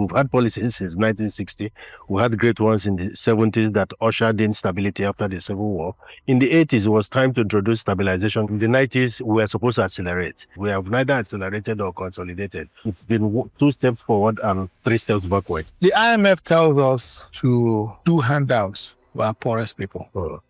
We've had policies since 1960. We had great ones in the 70s that ushered in stability after the Civil War. In the 80s, it was time to introduce stabilization. In the 90s, we were supposed to accelerate. We have neither accelerated or consolidated. It's been 2 steps forward and 3 steps backwards. The IMF tells us to do handouts for our poorest people.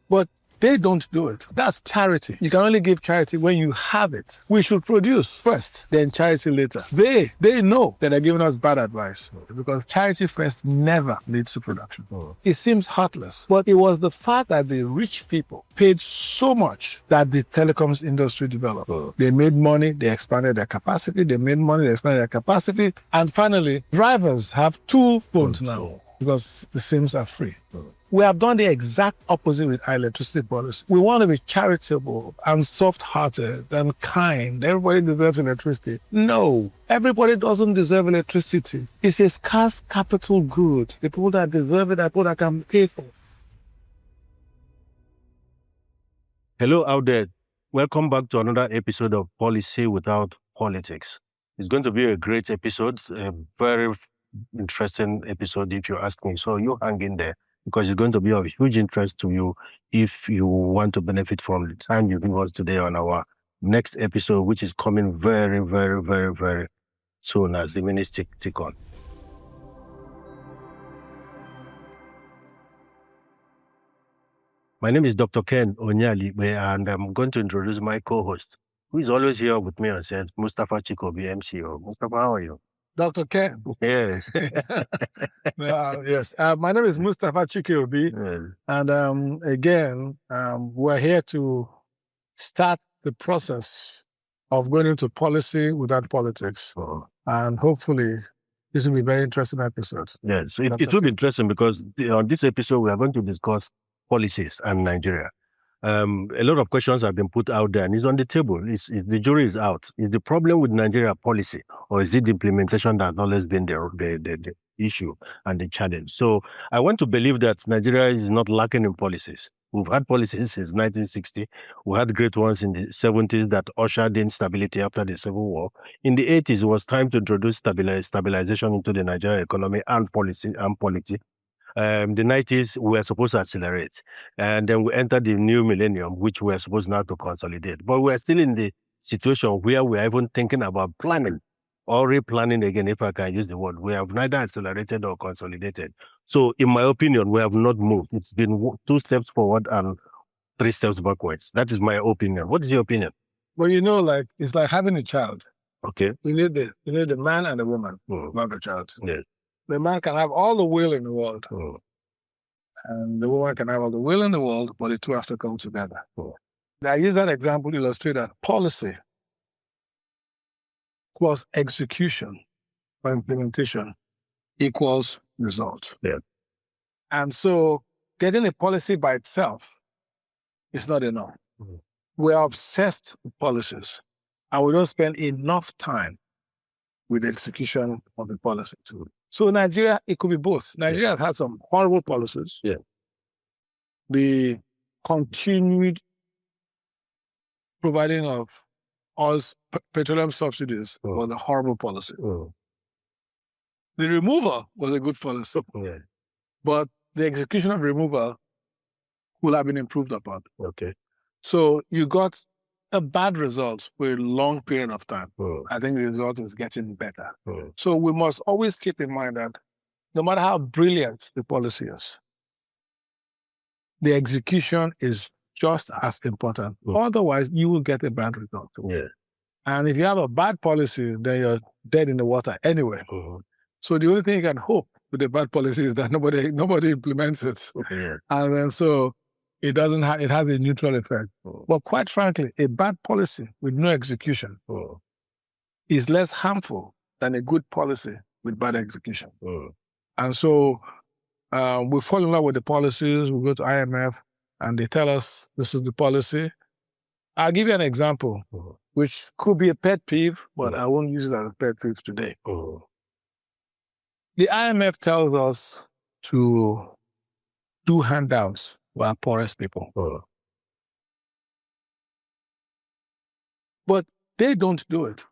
But they don't do it. That's charity. You can only give charity when you have it. We should produce first, then charity later. They know that they're giving us bad advice because charity first never leads to production. It seems heartless, but it was the fact that the rich people paid so much that the telecoms industry developed. They made money, they expanded their capacity, they made money, they expanded their capacity, and finally, drivers have 2 phones now because the SIMs are free. We have done the exact opposite with our electricity policy. We want to be charitable and soft-hearted and kind. Everybody deserves electricity. No, everybody doesn't deserve electricity. It's a scarce capital good. The people that deserve it are people that can pay for it. Hello out there. Welcome back to another episode of Policy Without Politics. It's going to be a great episode, a very interesting episode if you ask me. So you hang in there, because it's going to be of huge interest to you if you want to benefit from the time you give us today on our next episode, which is coming very, very, very, very soon as the minutes tick on. My name is Dr. Ken Onyali, and I'm going to introduce my co-host, who is always here with me on set, Mustafa Chike Obi, MCO. Mustafa, how are you? Dr. Ken. Yes. Yes. My name is Mustafa Chike Obi. Yes. And again, we're here to start the process of going into policy without politics. And hopefully, this will be a very interesting episode. Yes, it will be interesting because on this episode, we are going to discuss policies and Nigeria. A lot of questions have been put out there and it's on the table. The jury is out. Is the problem with Nigeria policy, or is it the implementation that has always been the issue and the challenge? So I want to believe that Nigeria is not lacking in policies. We've had policies since 1960. We had great ones in the 70s that ushered in stability after the Civil War. In the 80s, it was time to introduce stabilization into the Nigerian economy and policy and polity. The 90s, we were supposed to accelerate. And then we entered the new millennium, which we are supposed now to consolidate. But we're still in the situation where we're even thinking about planning or replanning again, if I can use the word. We have neither accelerated or consolidated. So in my opinion, we have not moved. It's been 2 steps forward and 3 steps backwards. That is my opinion. What is your opinion? Well, it's like having a child. Okay. You need the man and the woman to have a child. Yes. The man can have all the will in the world. And the woman can have all the will in the world, but the two have to come together. I use that example to illustrate that policy plus execution or implementation equals result. Yeah. And so getting a policy by itself is not enough. We're obsessed with policies, and we don't spend enough time with the execution of the policy. So Nigeria, it could be both. Nigeria has had some horrible policies. Yeah. The continued providing of oil, petroleum subsidies was a horrible policy. The removal was a good policy. But the execution of removal will have been improved upon. Okay. So you got a bad result for a long period of time. I think the result is getting better. So we must always keep in mind that no matter how brilliant the policy is, the execution is just as important. Otherwise, you will get a bad result. Yeah. And if you have a bad policy, then you're dead in the water anyway. So the only thing you can hope with a bad policy is that nobody implements it. And then so it has a neutral effect. But quite frankly, a bad policy with no execution is less harmful than a good policy with bad execution. And so we fall in love with the policies, we go to IMF, and they tell us this is the policy. I'll give you an example, which could be a pet peeve, but I won't use it as a pet peeve today. The IMF tells us to do handouts for our poorest people. But they don't do it.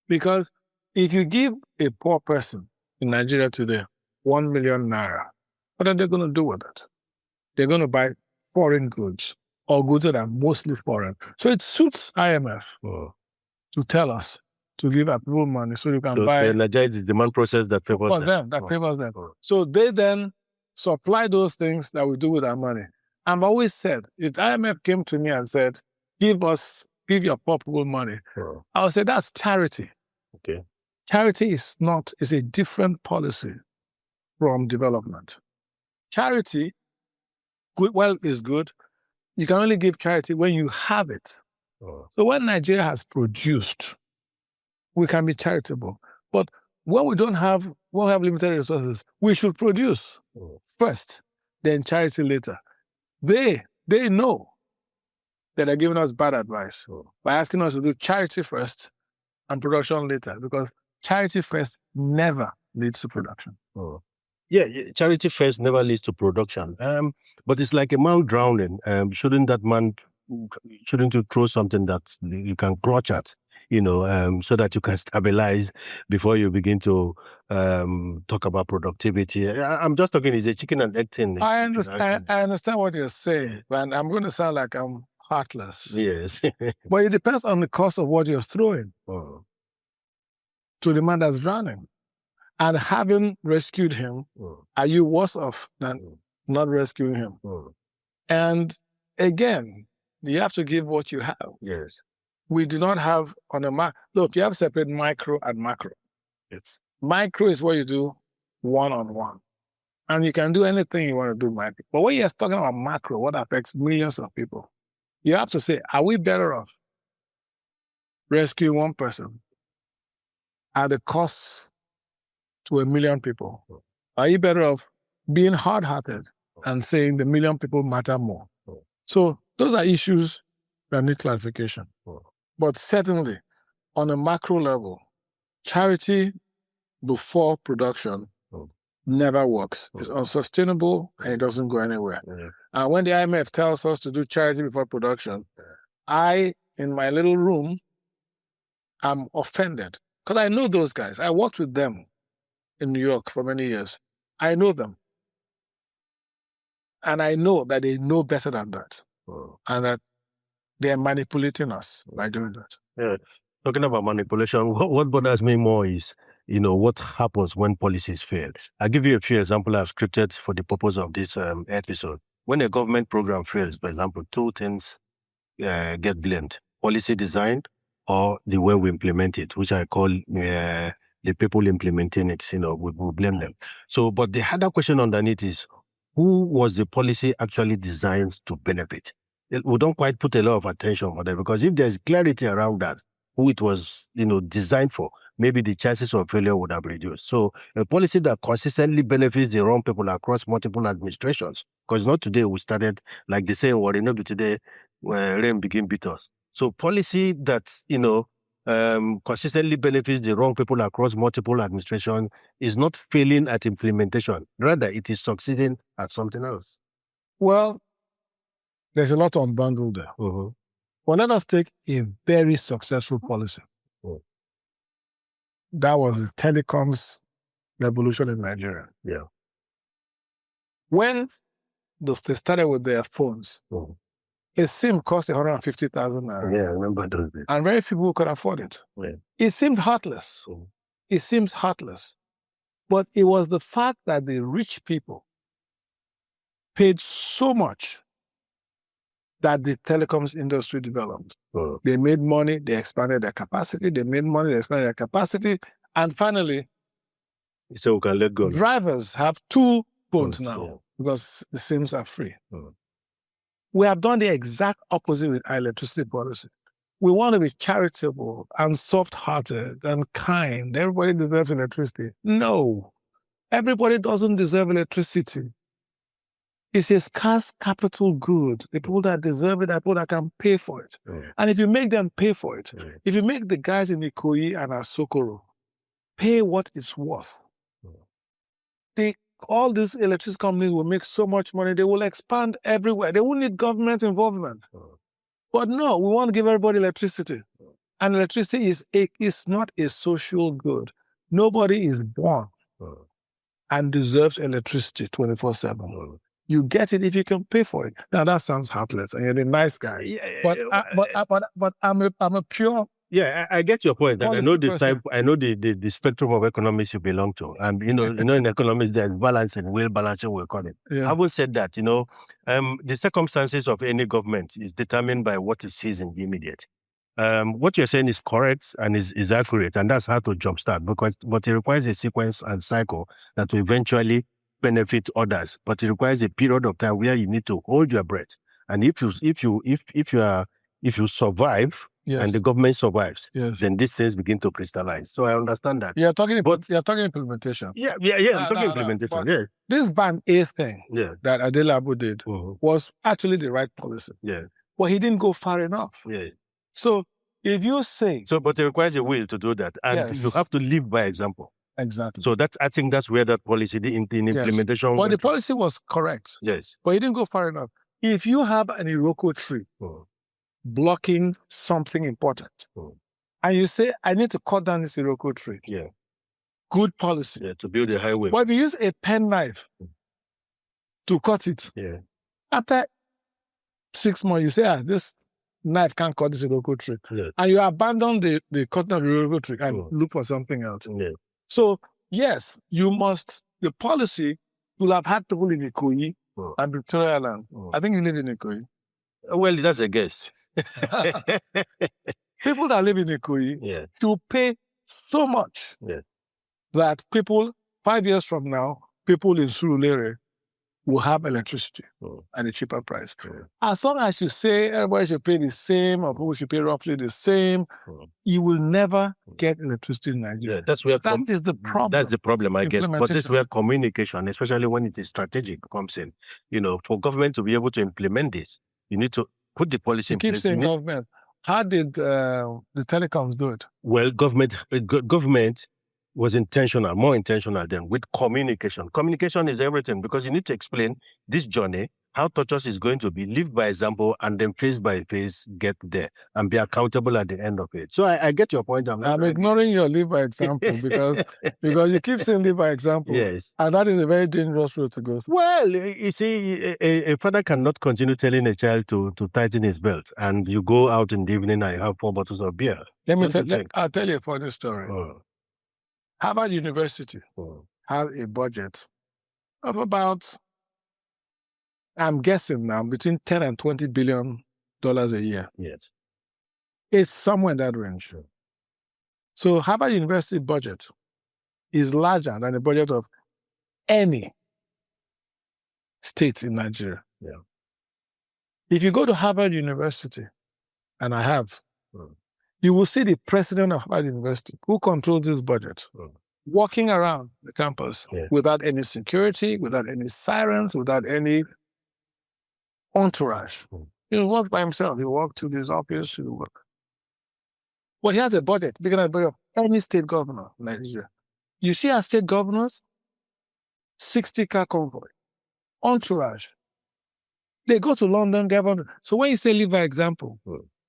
Because if you give a poor person in Nigeria today, 1 million naira. What are they going to do with it? They're going to buy foreign goods or goods that are mostly foreign. So it suits IMF to tell us to give our people money so you can buy. The energize the demand process that favors them. Favors them. So they then supply those things that we do with our money. I've always said, if IMF came to me and said, give your poor people money, I would say that's charity. Okay. Charity is a different policy from development. Charity, is good. You can only give charity when you have it. So when Nigeria has produced, we can be charitable. But when we have limited resources, we should produce first, then charity later. They know that they're giving us bad advice by asking us to do charity first and production later, because charity first never leads to production. Yeah, charity first never leads to production. But it's like a man drowning. Shouldn't you throw something that you can clutch at, so that you can stabilize before you begin to talk about productivity? I'm just talking, it's a chicken and egg thing. I understand what you're saying, and I'm going to sound like I'm heartless. Yes. But it depends on the cost of what you're throwing to the man that's drowning. And having rescued him, are you worse off than not rescuing him? And again, you have to give what you have. Yes. We do not have look, you have to separate micro and macro. Yes. Micro is what you do one-on-one. And you can do anything you want to do micro. But when you're talking about macro, what affects millions of people, you have to say, are we better off rescuing one person at the cost to 1 million people? Are you better off being hard-hearted and saying the 1 million people matter more? So those are issues that need clarification. But certainly, on a macro level, charity before production never works. It's unsustainable and it doesn't go anywhere. And when the IMF tells us to do charity before production, I, in my little room, am offended. Because I know those guys. I worked with them in New York for many years. I know them. And I know that they know better than that. And that they're manipulating us by doing that. Yeah. Talking about manipulation, what bothers me more is, what happens when policies fail. I'll give you a few examples I've scripted for the purpose of this episode. When a government program fails, for example, two things get blamed: policy design or the way we implement it, which I call the people implementing it. We blame them. So, but the other question underneath is, who was the policy actually designed to benefit? We don't quite put a lot of attention on that, because if there's clarity around that, who it was, designed for, maybe the chances of failure would have reduced. So a policy that consistently benefits the wrong people across multiple administrations, because not today we started, like they say, well, not today, rain begin beat us. So policy that, consistently benefits the wrong people across multiple administrations is not failing at implementation. Rather, it is succeeding at something else. Well, there's a lot to unbundle there. Well, let us take a very successful policy. That was the telecoms revolution in Nigeria. Yeah. When they started with their phones, a SIM cost 150,000 naira. Yeah, I remember those days. And very few people could afford it. Yeah. It seemed heartless. It seems heartless. But it was the fact that the rich people paid so much that the telecoms industry developed. They made money, they expanded their capacity, they made money, they expanded their capacity, and finally, so we can let go. Drivers have 2 phones now because the SIMs are free. We have done the exact opposite with our electricity policy. We want to be charitable and soft-hearted and kind. Everybody deserves electricity. No, everybody doesn't deserve electricity. It's a scarce capital good. The people that deserve it are people that can pay for it. And if you make them pay for it, if you make the guys in Ikoyi and Asokoro pay what it's worth, all these electricity companies will make so much money, they will expand everywhere. They won't need government involvement. But no, we want to give everybody electricity. And electricity is not a social good. Nobody is born and deserves electricity 24/7. You get it if you can pay for it. Now that sounds heartless, and you're a nice guy. But I'm a pure. Yeah, I get your point, and I know the person. type. I know the spectrum of economics you belong to, and in economics there's balance and will balancing, we call it. Yeah. Having said that, the circumstances of any government is determined by what it sees in the immediate. What you're saying is correct and is accurate, and that's how to jumpstart, but it requires a sequence and cycle that will eventually benefit others. But it requires a period of time where you need to hold your breath, and if you survive. Yes. And the government survives, yes. Then these things begin to crystallize. So I understand that. You're talking implementation. Yeah. I'm talking implementation. Yeah. This Band A thing that Adelabu did was actually the right policy. Yeah. But he didn't go far enough. Yeah. So if you say but it requires a will to do that. And you have to live by example. Exactly. So I think that's where that policy, the implementation. But the policy was correct. Yes. But he didn't go far enough. If you have an Iroko tree blocking something important, and you say, I need to cut down this Iroko tree. Yeah. Good policy. Yeah, to build a highway. But if you use a penknife to cut it, after 6 months, you say, this knife can't cut this Iroko tree. Yeah. And you abandon the cutting of the Iroko tree and look for something else. Yeah. So, yes, the policy will have had people in Ikoyi and Victoria Land. I think you live in Ikoyi. Well, that's a guess. People that live in Ikoyi to pay so much that people, 5 years from now, people in Surulere will have electricity at a cheaper price. As long as you say everybody should pay the same or people should pay roughly the same, you will never get electricity in Nigeria. Yeah, that's where that is the problem. That's the problem I get. But this is where communication, especially when it is strategic, comes in. For government to be able to implement this, you need to put the policy in place. You keep saying government. How did the telecoms do it? Well, government was more intentional than with communication. Communication is everything because you need to explain this journey, how torture is going to be, live by example, and then face by face get there and be accountable at the end of it. So I get your point. I'm ignoring your live by example because you keep saying live by example. Yes. And that is a very dangerous road to go through. Well, you see, a father cannot continue telling a child to tighten his belt and you go out in the evening and you have 4 bottles of beer. I'll tell you a funny story. Harvard University has a budget of about, I'm guessing now, between 10 and $20 billion a year. Yes. It's somewhere in that range. So Harvard University budget is larger than the budget of any state in Nigeria. Yeah. If you go to Harvard University, and I have, you will see the president of Harvard University, who controls this budget, walking around the campus without any security, without any sirens, without any entourage. He walks by himself. He walks to his office, he work. But he has a budget, bigger than the budget of any state governor in Nigeria. You see our state governors, 60-car convoy, entourage. They go to London, So when you say live by example,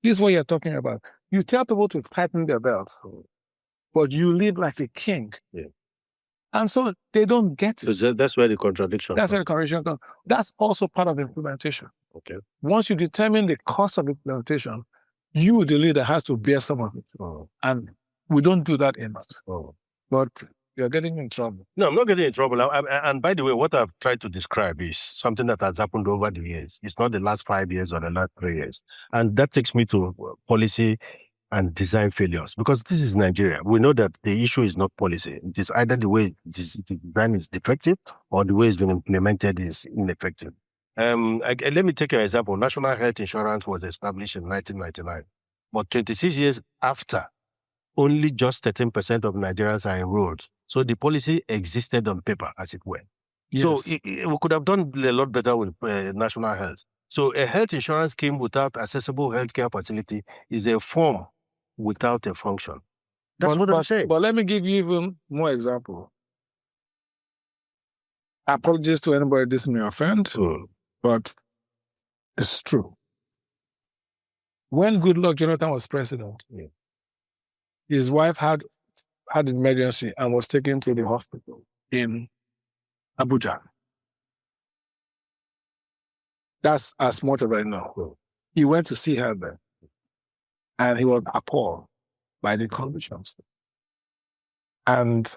this is what you're talking about. You tell people to tighten their belts, but you live like a king. Yeah. And so they don't get it. So that's where the contradiction comes. Where the contradiction comes. That's also part of implementation. Okay. Once you determine the cost of implementation, you, the leader, has to bear some of it. And we don't do that enough. But you're getting in trouble. No, I'm not getting in trouble. And by the way, what I've tried to describe is something that has happened over the years. It's not the last 5 years or the last 3 years. And that takes me to policy and design failures, because this is Nigeria. We know that the issue is not policy. It is either the way the design is defective or the way it's been implemented is ineffective. Let me take an example. National health insurance was established in 1999, but 26 years after, only just 13% of Nigerians are enrolled. So the policy existed on paper, as it were. Yes. So we could have done a lot better with national health. So a health insurance scheme without accessible healthcare facility is a form without a function. That's what I'm saying. But let me give you even more example. Apologies to anybody this may offend, but it's true. When Goodluck Jonathan was president, his wife had an emergency and was taken to the hospital. in Abuja. That's as much as I know. He went to see her there, and he was appalled by the conditions. And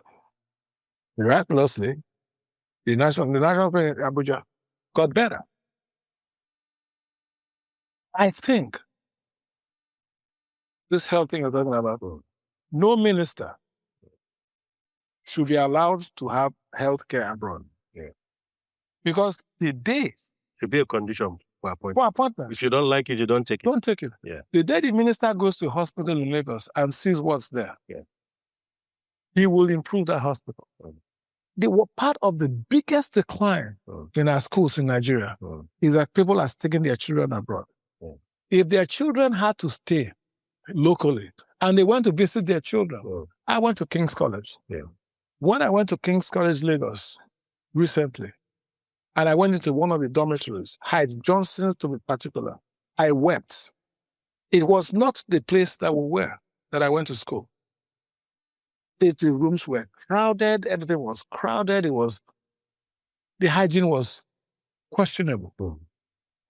miraculously, the national in Abuja got better. I think this health thing I'm talking about, no minister should be allowed to have health care abroad. Yeah. Because the day should be a condition for appointment. For appointment. If you don't like it, you don't take it. Don't take it. Yeah. The day the minister goes to a hospital in Lagos and sees what's there, he will improve that hospital. Part of the biggest decline in our schools in Nigeria is that people are taking their children abroad. If their children had to stay locally and they went to visit their children, I went to King's College. When I went to King's College, Lagos, recently, and I went into one of the dormitories, Hyde Johnson to be particular, I wept. It was not the place that we were, that I went to school. The rooms were crowded, everything was crowded, the hygiene was questionable.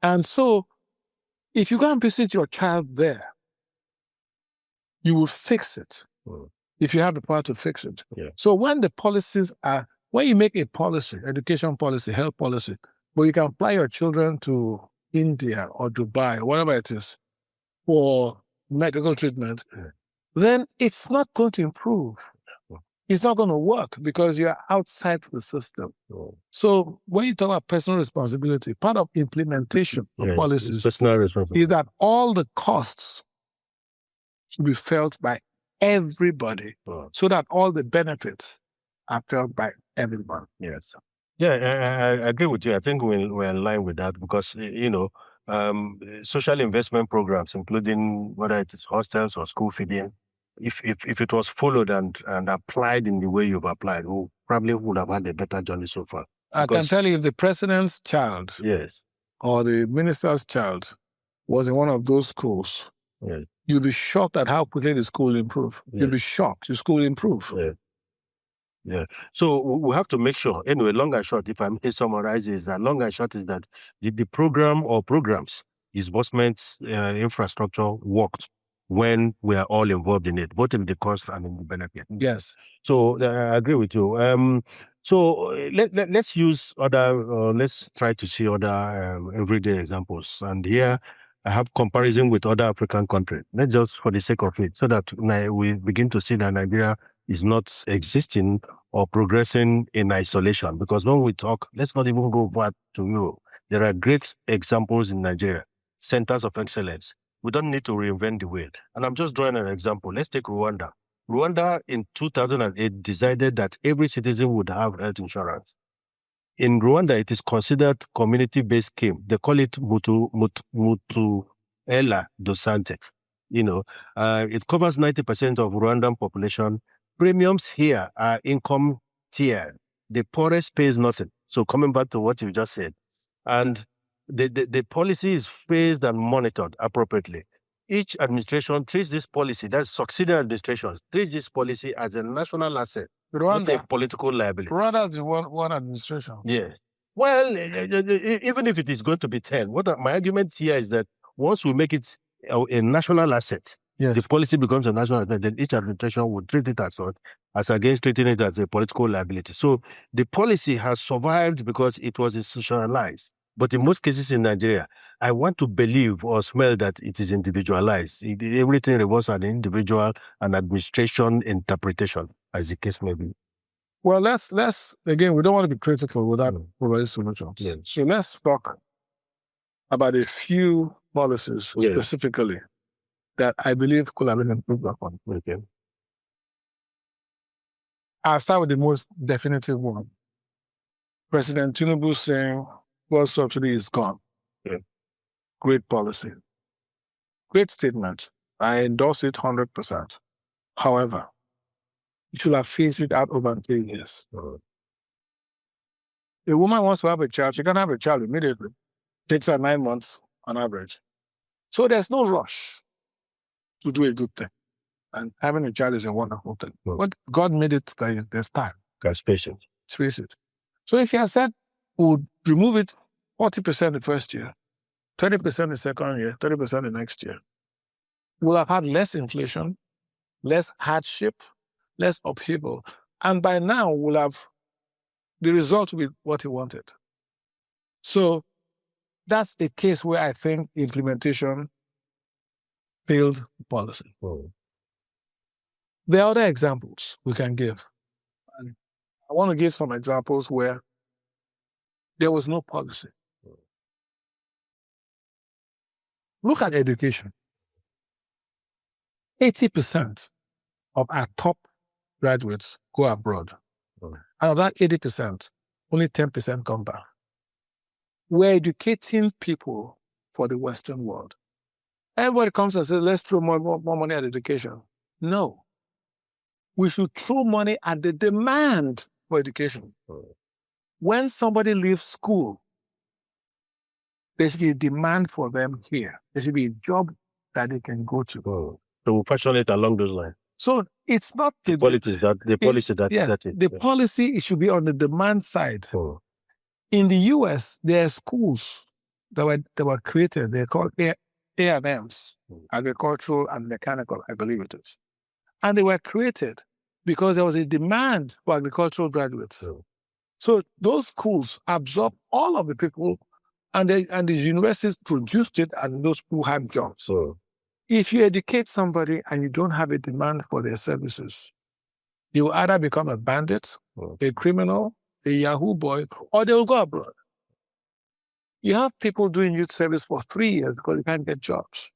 And so, if you go and visit your child there, you will fix it. If you have the power to fix it. So when the policies when you make a policy, education policy, health policy, but you can apply your children to India or Dubai, or whatever it is, for medical treatment, then it's not going to improve. It's not going to work because you're outside the system. So when you talk about personal responsibility, part of implementation of policies personal responsibility is that all the costs should be felt by everybody so that all the benefits are felt by everyone. Yes. Yeah, I agree with you. I think we're in line with that because, social investment programs, including whether it is hostels or school feeding, if it was followed and applied in the way you've applied, we probably would have had a better journey so far. I can tell you if the president's child or the minister's child was in one of those schools, you'll be shocked at how quickly the school will improve. You'll be shocked. The school will improve. Yeah. So we have to make sure, anyway, long and short, if I may summarize, is that long and short is that the program or programs, disbursement infrastructure worked when we are all involved in it, both in the cost and in the benefit. Yes. So I agree with you. So let's use let's try to see other everyday examples. And here I have comparison with other African countries, not just for the sake of it, so that we begin to see that Nigeria is not existing or progressing in isolation. Because when we talk, let's not even go back to Europe. There are great examples in Nigeria, centers of excellence. We don't need to reinvent the wheel. And I'm just drawing an example. Let's take Rwanda. Rwanda in 2008 decided that every citizen would have health insurance. In Rwanda, it is considered community-based scheme. They call it Mutuela do Sante. It covers 90% of Rwandan population. Premiums here are income tier. The poorest pays nothing. So coming back to what you just said, and the policy is phased and monitored appropriately. Each administration treats this policy, that's succeeding administrations, treats this policy as a national asset, not a political liability. Rwanda is the one administration. Yes. Well, even if it is going to be 10, my argument here is that once we make it a national asset, the policy becomes a national asset, then each administration would treat it as such, as against treating it as a political liability. So the policy has survived because it was institutionalized. But in most cases in Nigeria, I want to believe or smell that it is individualized. Everything revolves on individual and administration interpretation, as the case may be. Well, let's again, we don't want to be critical without providing solutions. Yeah. So let's talk about a few policies specifically that I believe could have been improved upon. Okay. I'll start with the most definitive one. President Tinubu saying fuel subsidy is gone. Yeah. Great policy. Great statement. I endorse it 100%. However, you should have phased it out over 3 years. A woman wants to have a child, she can have a child immediately. Takes her 9 months on average. So there's no rush to do a good thing. And having a child is a wonderful thing. But God made it that there's time. God's patience. Space it. So if you have said, we'll remove it 40% the first year, 20% the second year, 30% the next year, we'll have had less inflation, less hardship, less upheaval. And by now, the result will be what he wanted. So that's a case where I think implementation failed policy. Oh. There are other examples we can give. And I want to give some examples where there was no policy. Look at education. 80% of our top graduates go abroad. Oh. And of that 80%, only 10% come back. We're educating people for the Western world. Everybody comes and says, let's throw more money at education. No. We should throw money at the demand for education. Oh. When somebody leaves school, there should be a demand for them here. There should be a job that they can go to. Oh. So we fashion it along those lines. So it's not The policy that the policy, it should be on the demand side. Oh. In the US, there are schools that were created. They're called A&Ms, agricultural and mechanical, I believe it is. And they were created because there was a demand for agricultural graduates. Oh. So those schools absorbed all of the people, and the universities produced it, and those people had jobs. So if you educate somebody and you don't have a demand for their services, you will either become a bandit, a criminal, a Yahoo boy, or they will go abroad. You have people doing youth service for 3 years because they can't get jobs.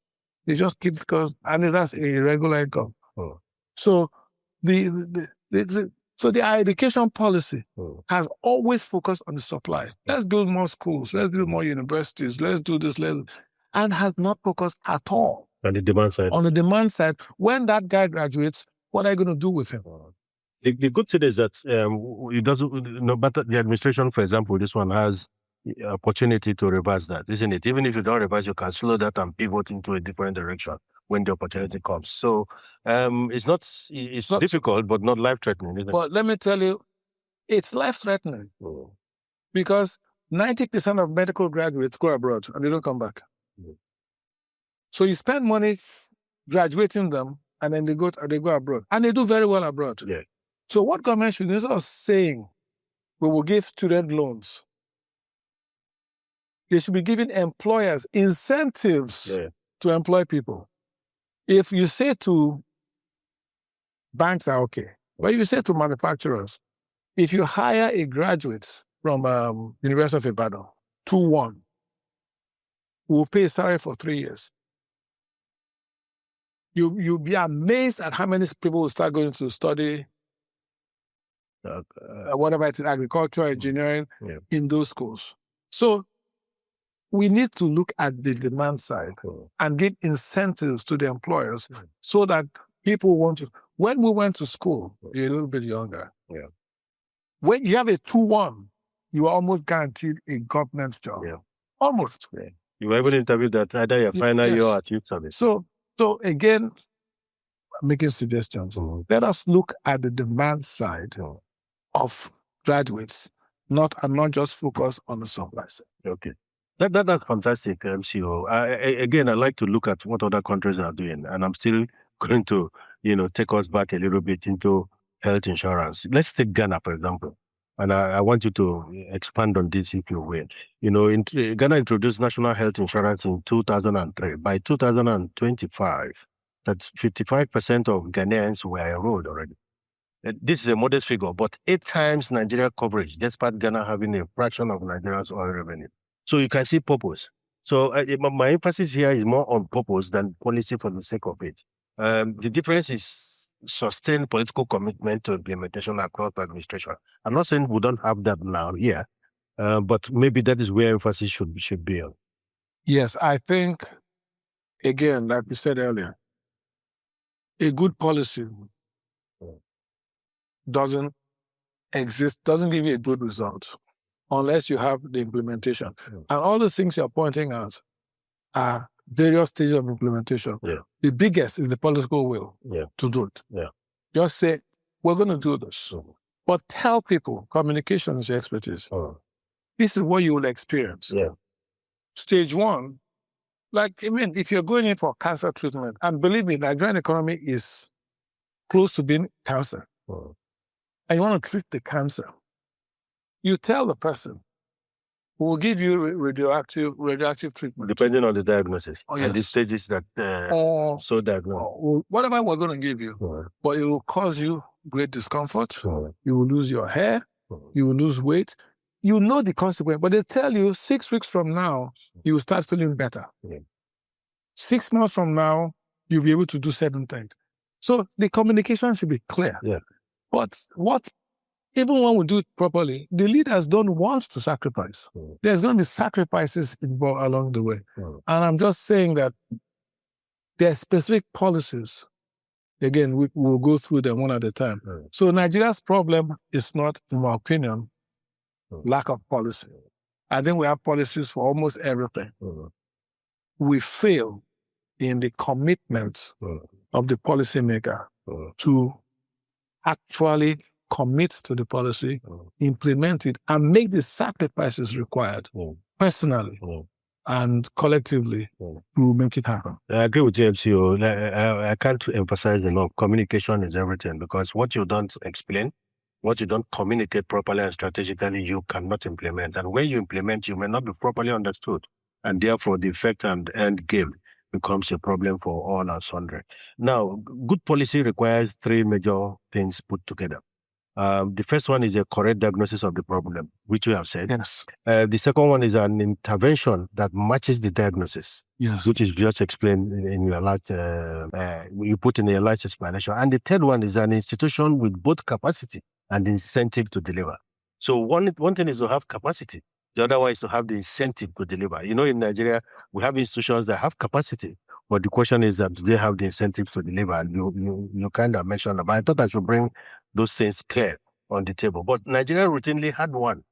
They just keep and that's a regular income. Oh. So the education policy has always focused on the supply. Let's build more schools. Let's build more universities. Let's do this. And has not focused at all on the demand side. On the demand side, when that guy graduates, what are you going to do with him? The good thing is that it doesn't. No matter the administration, for example, this one has opportunity to reverse that, isn't it? Even if you don't reverse, you can slow that and pivot into a different direction when the opportunity comes. So it's not difficult, but not life-threatening, isn't it? But let me tell you, it's life-threatening because 90% of medical graduates go abroad and they don't come back. So you spend money graduating them, and then they go abroad, and they do very well abroad. Yeah. So what government should, instead of saying we will give student loans, they should be giving employers incentives to employ people. If you say to banks are okay, but you say to manufacturers, if you hire a graduate from University of Ibadan, 2-1, we'll pay salary for 3 years. You'll be amazed at how many people will start going to study whatever it's in agriculture, engineering, in those schools. So we need to look at the demand side and give incentives to the employers so that people want to. When we went to school, you're a little bit younger. Yeah. When you have a 2-1, you are almost guaranteed a government job. Yeah. Almost. Yeah. You were even interviewed that either your final year or at youth service. So again, making suggestions. Let us look at the demand side of graduates, not just focus on the supply side. Okay. That's fantastic, MCO. Again, I like to look at what other countries are doing, and I'm still going to, take us back a little bit into health insurance. Let's take Ghana, for example. And I want you to expand on this if you will. Ghana introduced national health insurance in 2003. By 2025, that's 55% of Ghanaians were enrolled already. This is a modest figure, but 8 times Nigeria coverage, despite Ghana having a fraction of Nigeria's oil revenue. So you can see purpose. So my emphasis here is more on purpose than policy for the sake of it. The difference is sustained political commitment to implementation across the administration. I'm not saying we don't have that now, but maybe that is where emphasis should be on. Yes, I think, again, like we said earlier, a good policy doesn't give you a good result unless you have the implementation. And all the things you're pointing out are various stages of implementation. The biggest is the political will to do it. Just say, we're going to do this. But tell people, communication is your expertise. This is what you will experience. Stage one, like, if you're going in for cancer treatment, and believe me, Nigerian economy is close to being cancer, and you want to treat the cancer, you tell the person, we will give you radioactive treatment. Depending on the diagnosis. And the stages that so diagnosed. Whatever we're going to give you, but it will cause you great discomfort. You will lose your hair. You will lose weight. You know the consequence, but they tell you 6 weeks from now, you will start feeling better. 6 months from now, you'll be able to do certain things. So the communication should be clear. But even when we do it properly, the leaders don't want to sacrifice. There's going to be sacrifices involved along the way. And I'm just saying that there are specific policies. Again, we'll go through them one at a time. So Nigeria's problem is not, in my opinion, lack of policy. I think we have policies for almost everything. We fail in the commitment of the policymaker to actually commit to the policy, implement it, and make the sacrifices required personally and collectively to make it happen. I agree with you, MCO. I can't emphasize enough. Communication is everything, because what you don't explain, what you don't communicate properly and strategically, you cannot implement. And when you implement, you may not be properly understood. And therefore, the effect and end game becomes a problem for all and sundry. Now, good policy requires 3 major things put together. The first one is a correct diagnosis of the problem, which we have said. The second one is an intervention that matches the diagnosis, which is just explained in your last, you put in your last explanation. And the third one is an institution with both capacity and incentive to deliver. So one thing is to have capacity. The other one is to have the incentive to deliver. In Nigeria, we have institutions that have capacity, but the question is that do they have the incentives to deliver? And you kind of mentioned that, but I thought I should bring those things clear on the table. But Nigeria routinely had one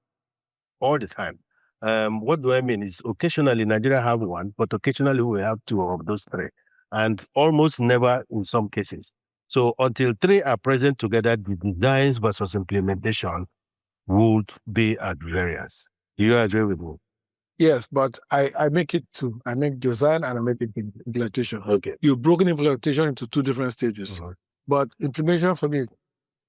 all the time. What do I mean is occasionally Nigeria have one, but occasionally we have 2 of those 3, and almost never in some cases. So until 3 are present together, the designs versus implementation would be at variance. Do you agree with me? Yes, but I make it 2. I make design and I make implementation. Okay. You've broken implementation into 2 different stages. But implementation for me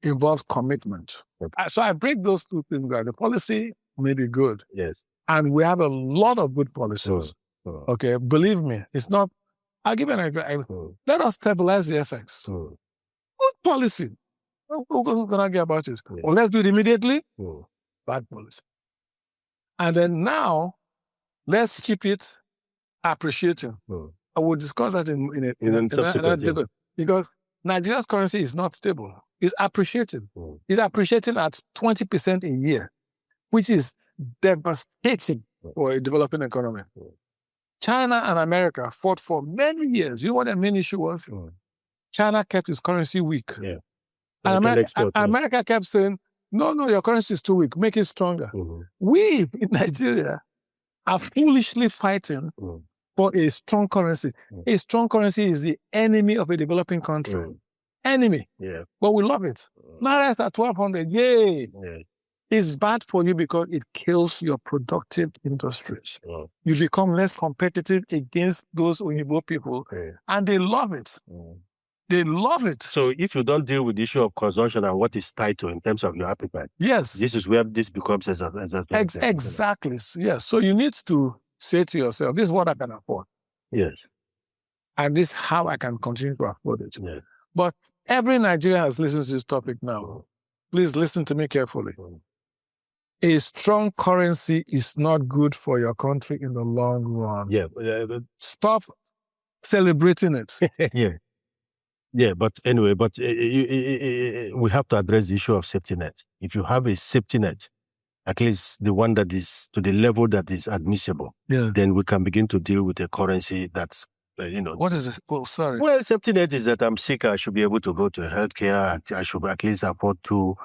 involves commitment. So I break those 2 things down. The policy may be good. And we have a lot of good policies. Okay, believe me, it's not. I'll give you an example. Let us stabilize the effects. Good policy. Who can argue about it? Well, let's do it immediately. Bad policy. And then now, let's keep it appreciating. I will discuss that in another debate. Because Nigeria's currency is not stable. It's appreciating. It's appreciating at 20% a year, which is devastating for a developing economy. China and America fought for many years. You know what the main issue was? China kept its currency weak. And America kept saying, no, your currency is too weak. Make it stronger. We in Nigeria are foolishly fighting for a strong currency. A strong currency is the enemy of a developing country. Enemy. But we love it. Naira at 1,200. Yay. It's bad for you because it kills your productive industries. You become less competitive against those Oyibo people, and they love it. They love it. So if you don't deal with the issue of consumption and what is tied to in terms of your appetite, yes, this is where this becomes exactly. Yes. So you need to say to yourself, this is what I can afford. Yes. And this is how I can continue to afford it. But every Nigerian has listened to this topic now. Please listen to me carefully. A strong currency is not good for your country in the long run. Stop celebrating it. But anyway, we have to address the issue of safety net. If you have a safety net, at least the one that is to the level that is admissible, then we can begin to deal with a currency that's, What is this? Oh, sorry. Well, safety net is that I'm sick, I should be able to go to healthcare, I should at least afford 2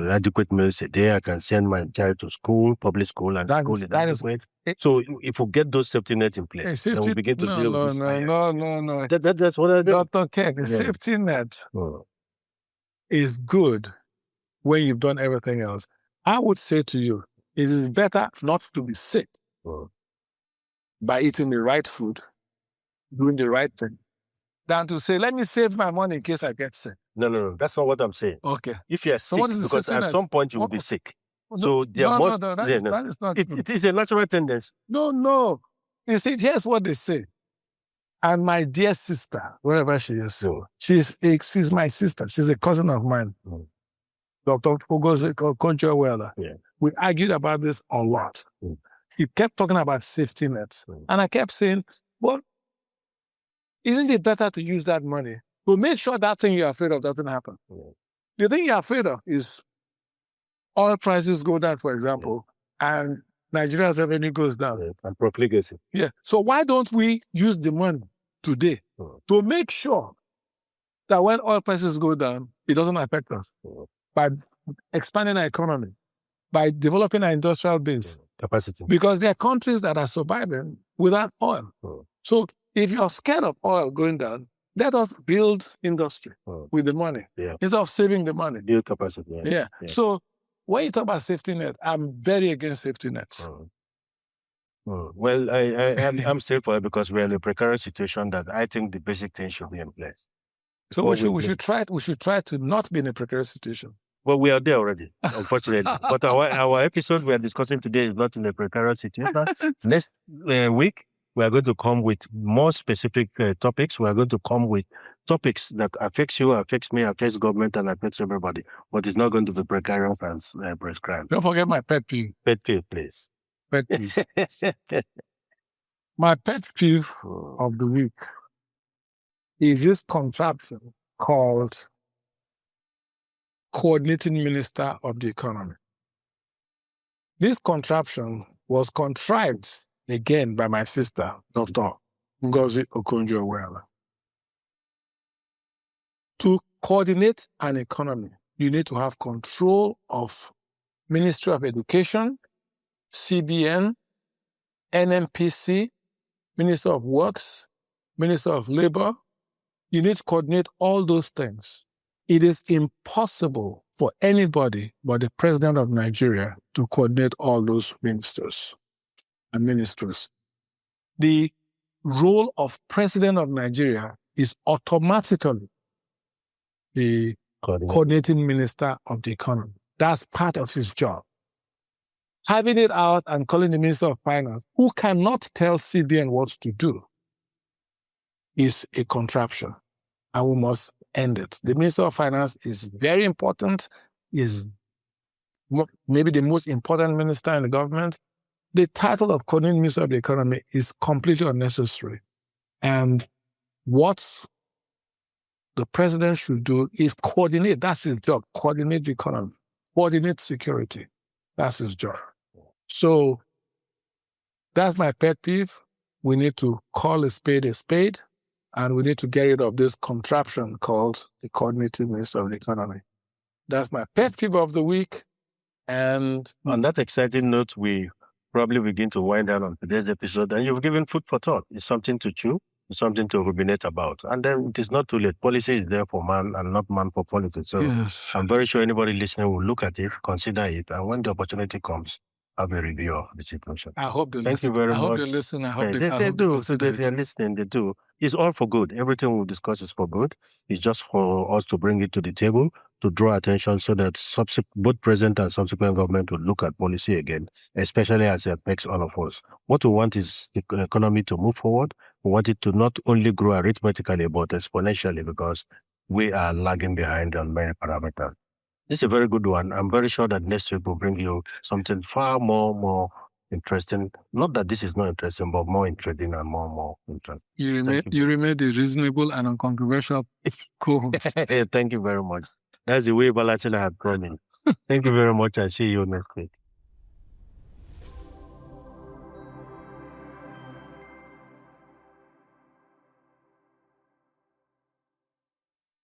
adequate meals a day. I can send my child to school, public school, and school is adequate. So if we get those safety net in place, then we begin to deal with this. No. That's what I do. Dr. Kek, the safety net is good when you've done everything else. I would say to you, it is better not to be sick by eating the right food, doing the right thing, than to say, let me save my money in case I get sick. No. That's not what I'm saying. Okay. If you're So sick, what is the because at some point you will be sick. So there must... that is not true. It is a natural tendency. No. You see, here's what they say. And my dear sister, wherever she is, she's my sister. She's a cousin of mine, Dr. Ogonjo. We argued about this a lot. He kept talking about safety nets. And I kept saying, well, isn't it better to use that money to make sure that thing you're afraid of doesn't happen? The thing you're afraid of is oil prices go down, for example, and Nigeria's revenue goes down. And profligacy. Yeah. So why don't we use the money today to make sure that when oil prices go down, it doesn't affect us by expanding our economy, by developing our industrial base. Capacity. Because there are countries that are surviving without oil. So if you're scared of oil going down, let us build industry with the money instead of saving the money. Build capacity. Yeah. So when you talk about safety net, I'm very against safety nets. Well, I'm still for it because we're in a precarious situation that I think the basic things should be in place. So we should try to not be in a precarious situation. Well, we are there already, unfortunately. But our episode we are discussing today is not in a precarious situation. Next week, we are going to come with more specific topics. We are going to come with topics that affects you, affects me, affects government, and affects everybody. But it's not going to be precarious and prescribed. Don't forget my pet peeve. Pet peeve, please. Pet peeve. My pet peeve of the week is this contraption called Coordinating Minister of the Economy. This contraption was contrived again by my sister, Dr. Ngozi Okonjo-Iweala. To coordinate an economy, you need to have control of Ministry of Education, CBN, NMPC, Minister of Works, Minister of Labor. You need to coordinate all those things. It is impossible for anybody but the President of Nigeria to coordinate all those ministers and ministries. The role of President of Nigeria is automatically the coordinating Minister of the Economy. That's part of his job. Having it out and calling the Minister of Finance, who cannot tell CBN what to do, is a contraption, and we must end it. The Minister of Finance is very important, is maybe the most important minister in the government. The title of coordinating Minister of the Economy is completely unnecessary. And what the president should do is coordinate. That's his job. Coordinate the economy. Coordinate security. That's his job. So that's my pet peeve. We need to call a spade, and we need to get rid of this contraption called the Coordinating Minister of the Economy. That's my pet peeve of the week. And on that exciting note, we probably begin to wind down on today's episode. And you've given food for thought. It's something to chew, it's something to ruminate about. And then it is not too late. Policy is there for man and not man for politics. So yes, I'm very sure anybody listening will look at it, consider it, and when the opportunity comes, have a review of the situation. I hope they Thank you very much. I hope they listen. I hope they do. They're listening. They do. It's all for good. Everything we discuss is for good. It's just for us to bring it to the table, to draw attention so that both present and subsequent government will look at policy again, especially as it affects all of us. What we want is the economy to move forward. We want it to not only grow arithmetically, but exponentially, because we are lagging behind on many parameters. This is a very good one. I'm very sure that next week will bring you something far more interesting. Not that this is not interesting, but more intriguing and more interesting. You remain the reasonable and uncontroversial co-host. Thank you very much. That's the way Balatila had come in. Thank you very much. I'll see you next week.